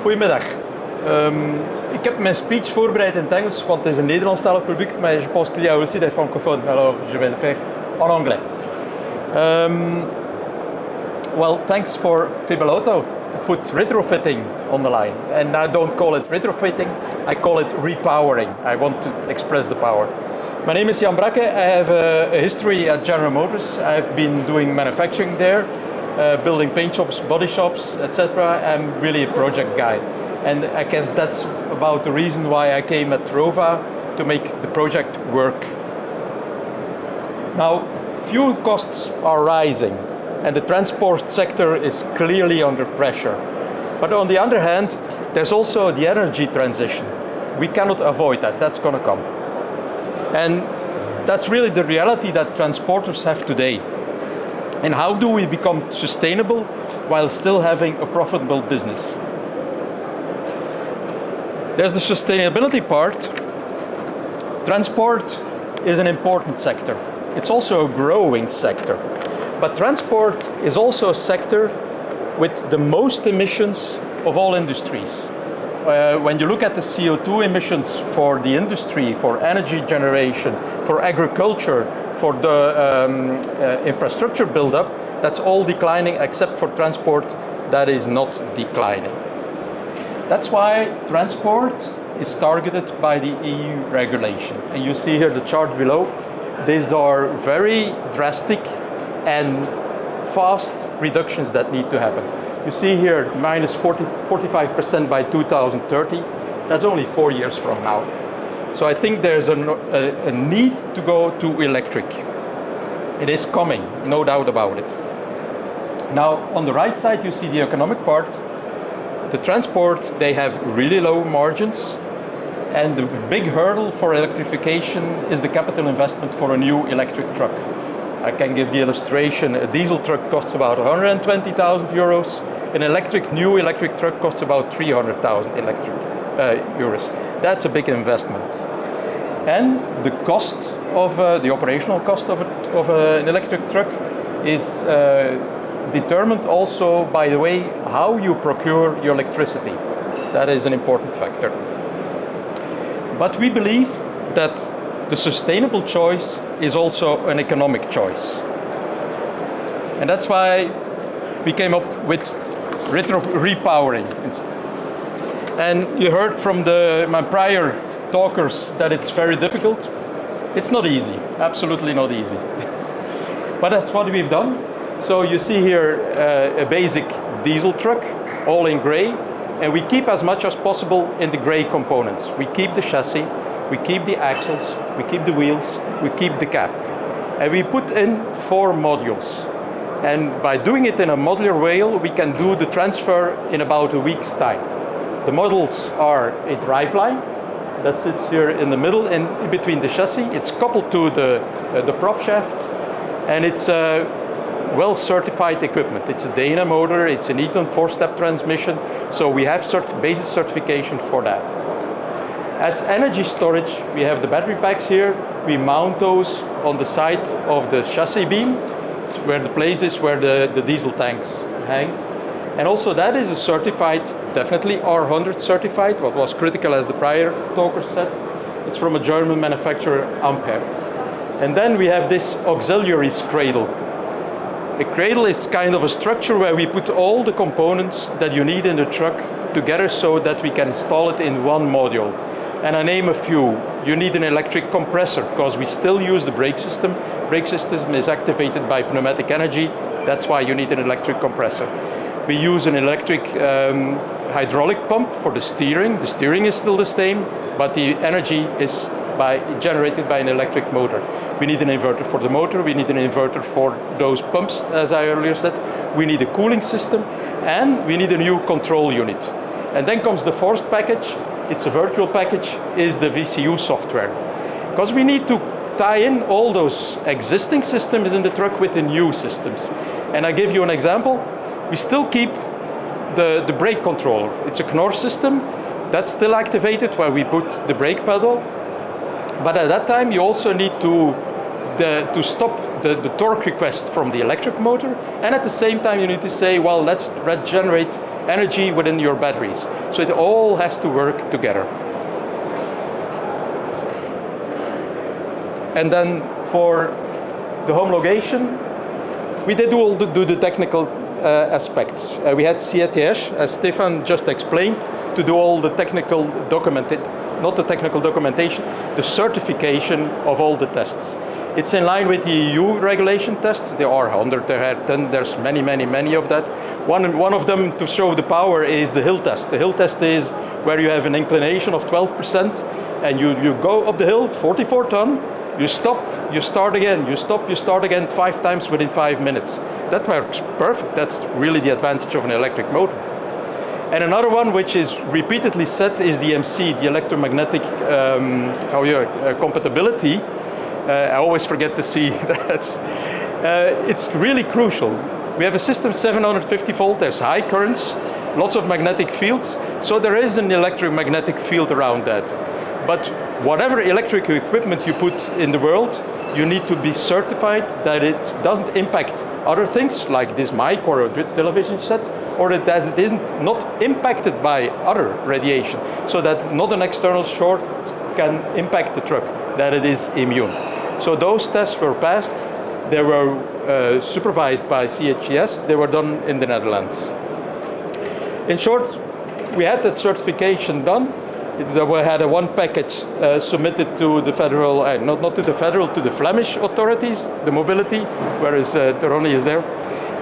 Goedemiddag. Ik heb mijn speech voorbereid in het Engels, want het is een Nederlandstalig publiek, maar je pense qu'il y a aussi des francophones, alors je vais le faire en anglais. Well, thanks for Fibelotto to put retrofitting on the line. And I don't call it retrofitting, I call it repowering. I want to express the power. My name is Jan Bracke. I have a history at General Motors. I've been doing manufacturing there, building paint shops, body shops, etc. I'm really a project guy. And I guess that's about the reason why I came at e-Trova, to make the project work. Now, fuel costs are rising and the transport sector is clearly under pressure. But on the other hand, there's also the energy transition. We cannot avoid that, that's going to come. And that's really the reality that transporters have today. And how do we become sustainable while still having a profitable business? There's the sustainability part. Transport is an important sector. It's also a growing sector. But transport is also a sector with the most emissions of all industries. When you look at the CO2 emissions for the industry, for energy generation, for agriculture, for the infrastructure buildup, that's all declining except for transport that is not declining. That's why transport is targeted by the EU regulation. And you see here the chart below. These are very drastic and fast reductions that need to happen. You see here minus 45% by 2030. That's only 4 years from now. So I think there's a need to go to electric. It is coming, no doubt about it. Now on the right side you see the economic part. The transport, they have really low margins, and the big hurdle for electrification is the capital investment for a new electric truck. I can give the illustration. A diesel truck costs about 120,000 euros. An new electric truck costs about 300,000 euros. That's a big investment. And the cost of the operational cost of an electric truck is determined also by the way how you procure your electricity. That is an important factor. But we believe that the sustainable choice is also an economic choice. And that's why we came up with repowering. And you heard from my prior talkers that it's very difficult. It's not easy, absolutely not easy. But that's what we've done. So you see here a basic diesel truck, all in gray, and we keep as much as possible in the gray components. We keep the chassis, we keep the axles, we keep the wheels, we keep the cab. And we put in 4 modules. And by doing it in a modular way, we can do the transfer in about a week's time. The models are a driveline that sits here in the middle and in between the chassis. It's coupled to the prop shaft, and it's well-certified equipment. It's a Dana motor, it's an Eaton 4-step transmission, so we have basis certification for that. As energy storage, we have the battery packs here. We mount those on the side of the chassis beam, where the place is where the diesel tanks hang. And also that is a certified, definitely R100 certified, what was critical as the prior talker said. It's from a German manufacturer, Ampere. And then we have this auxiliary cradle. A cradle is kind of a structure where we put all the components that you need in the truck together so that we can install it in one module. And I name a few. You need an electric compressor because we still use the brake system. Brake system is activated by pneumatic energy. That's why you need an electric compressor. We use an electric hydraulic pump for the steering. The steering is still the same, but the energy is generated by an electric motor. We need an inverter for the motor, we need an inverter for those pumps, as I earlier said. We need a cooling system, and we need a new control unit. And then comes the fourth package, it's a virtual package, is the VCU software. Because we need to tie in all those existing systems in the truck with the new systems. And I give you an example. We still keep the brake controller. It's a Knorr system, that's still activated while we put the brake pedal. But at that time you also need to to stop the torque request from the electric motor, and at the same time you need to say, well, let's regenerate energy within your batteries. So it all has to work together. And then for the homologation, we did do the technical aspects. We had CATS, as Stefan just explained, to do all the technical not the technical documentation, the certification of all the tests. It's in line with the EU regulation tests. There are 100, there are 10, there's many of that. One of them, to show the power, is the hill test. The hill test is where you have an inclination of 12%, and you go up the hill, 44 ton, you stop, you start again, you stop, you start again 5 times within 5 minutes. That works perfect. That's really the advantage of an electric motor. And another one which is repeatedly set is the MC, the electromagnetic compatibility. I always forget the C. It's really crucial. We have a system 750 volt, there's high currents, lots of magnetic fields, so there is an electromagnetic field around that. But whatever electric equipment you put in the world, you need to be certified that it doesn't impact other things, like this mic or a television set, or that it isn't not impacted by other radiation, so that not an external short can impact the truck, that it is immune. So those tests were passed. They were supervised by CHES. They were done in the Netherlands. In short, we had that certification done. We had a one package submitted to the federal, not to the federal, to the Flemish authorities, the mobility, whereas Ronnie is there.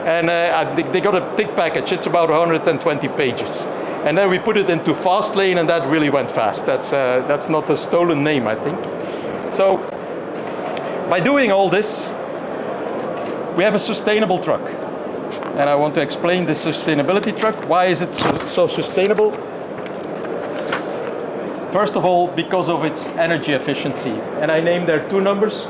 And they got a big package. It's about 120 pages. And then we put it into fast lane, and that really went fast. That's not a stolen name, I think. So by doing all this, we have a sustainable truck. And I want to explain the sustainability truck. Why is it so sustainable? First of all, because of its energy efficiency. And I named there 2 numbers.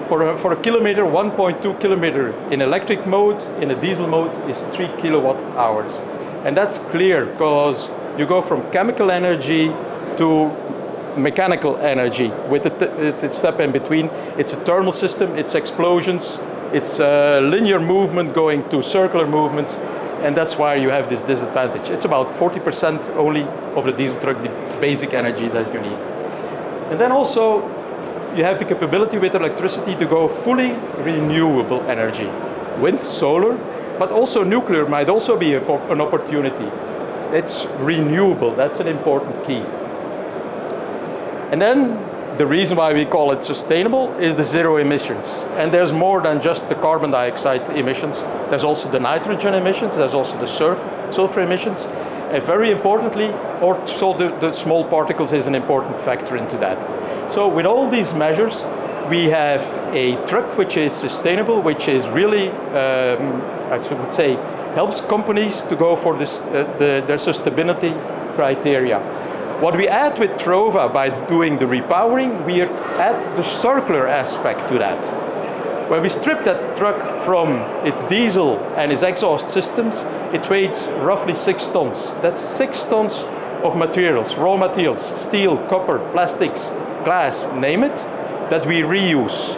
For a kilometer, 1.2 kilometer in electric mode, in a diesel mode is 3 kilowatt hours. And that's clear because you go from chemical energy to mechanical energy with the step in between. It's a thermal system, it's explosions, it's a linear movement going to circular movements, and that's why you have this disadvantage. It's about 40% only of the diesel truck, the basic energy that you need. And then also, you have the capability with electricity to go fully renewable energy. Wind, solar, but also nuclear might also be an opportunity. It's renewable, that's an important key. And then the reason why we call it sustainable is the zero emissions. And there's more than just the carbon dioxide emissions. There's also the nitrogen emissions, there's also the sulfur emissions. And very importantly, also the small particles is an important factor into that. So with all these measures, we have a truck which is sustainable, which is really, I would say, helps companies to go for this, their sustainability criteria. What we add with Trova by doing the repowering, we add the circular aspect to that. When we strip that truck from its diesel and its exhaust systems, it weighs roughly 6 tons. That's 6 tons of materials, raw materials, steel, copper, plastics, glass, name it, that we reuse.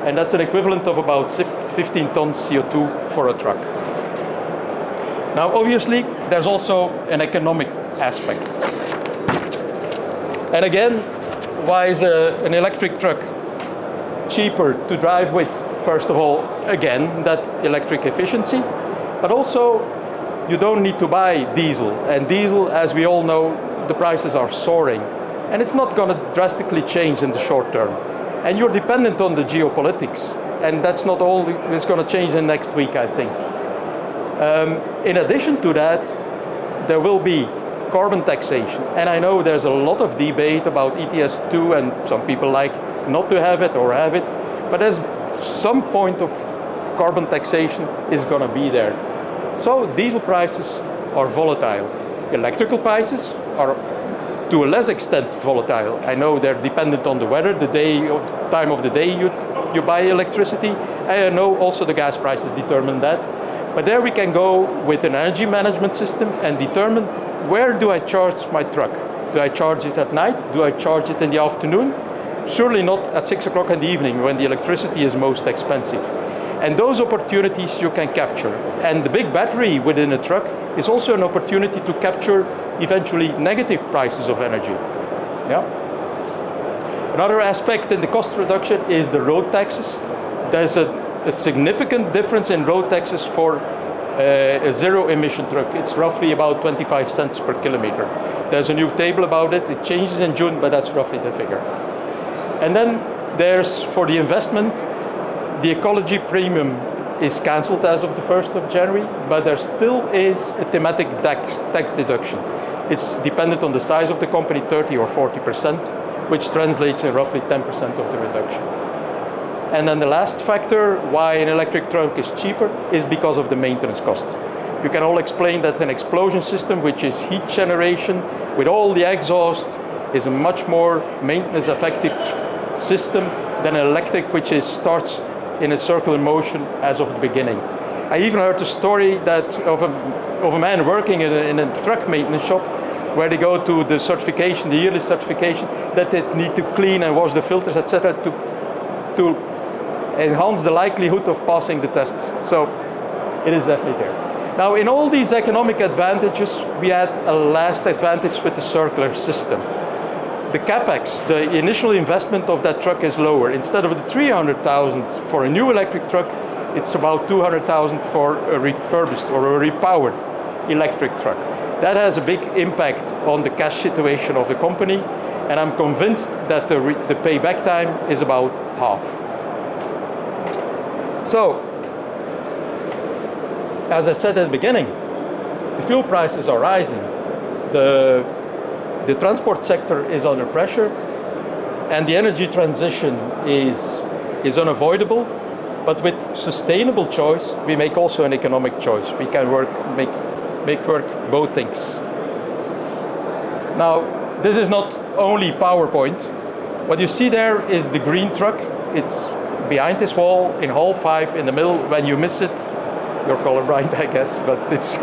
And that's an equivalent of about 15 tons CO2 for a truck. Now, obviously, there's also an economic aspect. And again, why is an electric truck cheaper to drive with? First of all, again, that electric efficiency, but also you don't need to buy diesel. And diesel, as we all know, the prices are soaring. And it's not going to drastically change in the short term. And you're dependent on the geopolitics. And that's not all it's going to change in next week, I think. In addition to that, there will be carbon taxation. And I know there's a lot of debate about ETS2, and some people like not to have it or have it. But there's some point of carbon taxation is going to be there. So diesel prices are volatile. Electrical prices are to a less extent volatile. I know they're dependent on the weather, the time of the day you buy electricity. I know also the gas prices determine that. But there we can go with an energy management system and determine where do I charge my truck? Do I charge it at night? Do I charge it in the afternoon? Surely not at 6 o'clock in the evening when the electricity is most expensive. And those opportunities you can capture. And the big battery within a truck is also an opportunity to capture eventually negative prices of energy. Yeah. Another aspect in the cost reduction is the road taxes. There's a significant difference in road taxes for a zero emission truck. It's roughly about 25 cents per kilometer. There's a new table about it. It changes in June, but that's roughly the figure. And then there's, for the investment, the ecology premium is cancelled as of the 1st of January, but there still is a thematic tax deduction. It's dependent on the size of the company, 30 or 40%, which translates in roughly 10% of the reduction. And then the last factor why an electric truck is cheaper is because of the maintenance cost. You can all explain that an explosion system, which is heat generation with all the exhaust, is a much more maintenance effective system than an electric, which starts in a circular motion as of the beginning. I even heard a story that of a man working in a truck maintenance shop where they go to the certification, the yearly certification, that they need to clean and wash the filters, etc., to enhance the likelihood of passing the tests. So it is definitely there. Now, in all these economic advantages, we add a last advantage with the circular system. The capex, the initial investment of that truck is lower. Instead of the 300,000 for a new electric truck, it's about 200,000 for a refurbished or a repowered electric truck. That has a big impact on the cash situation of the company, and I'm convinced that the payback time is about half. So, as I said at the beginning, the fuel prices are rising. The transport sector is under pressure, and the energy transition is unavoidable. But with sustainable choice, we make also an economic choice. We can make work both things. Now, this is not only PowerPoint. What you see there is the green truck. It's behind this wall in hall 5 in the middle. When you miss it, you're colorblind, I guess, but it's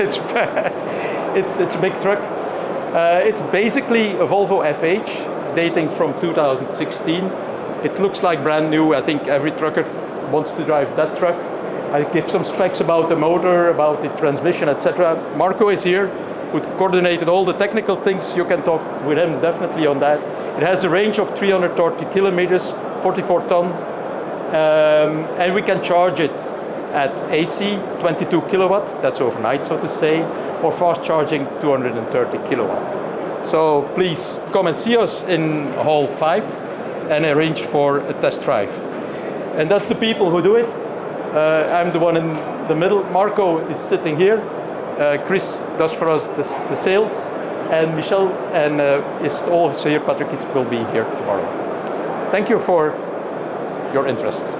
a big truck. It's basically a Volvo FH dating from 2016. It looks like brand new. I think every trucker wants to drive that truck. I give some specs about the motor, about the transmission, etc. Marco is here, who coordinated all the technical things. You can talk with him definitely on that. It has a range of 330 kilometers, 44 ton, and we can charge it at AC, 22 kilowatt, that's overnight, so to say, or fast charging, 230 kilowatt. So please come and see us in hall 5 and arrange for a test drive. And that's the people who do it. I'm the one in the middle. Marco is sitting here. Chris does for us the sales, and Michel is also here. Patrick will be here tomorrow. Thank you for your interest.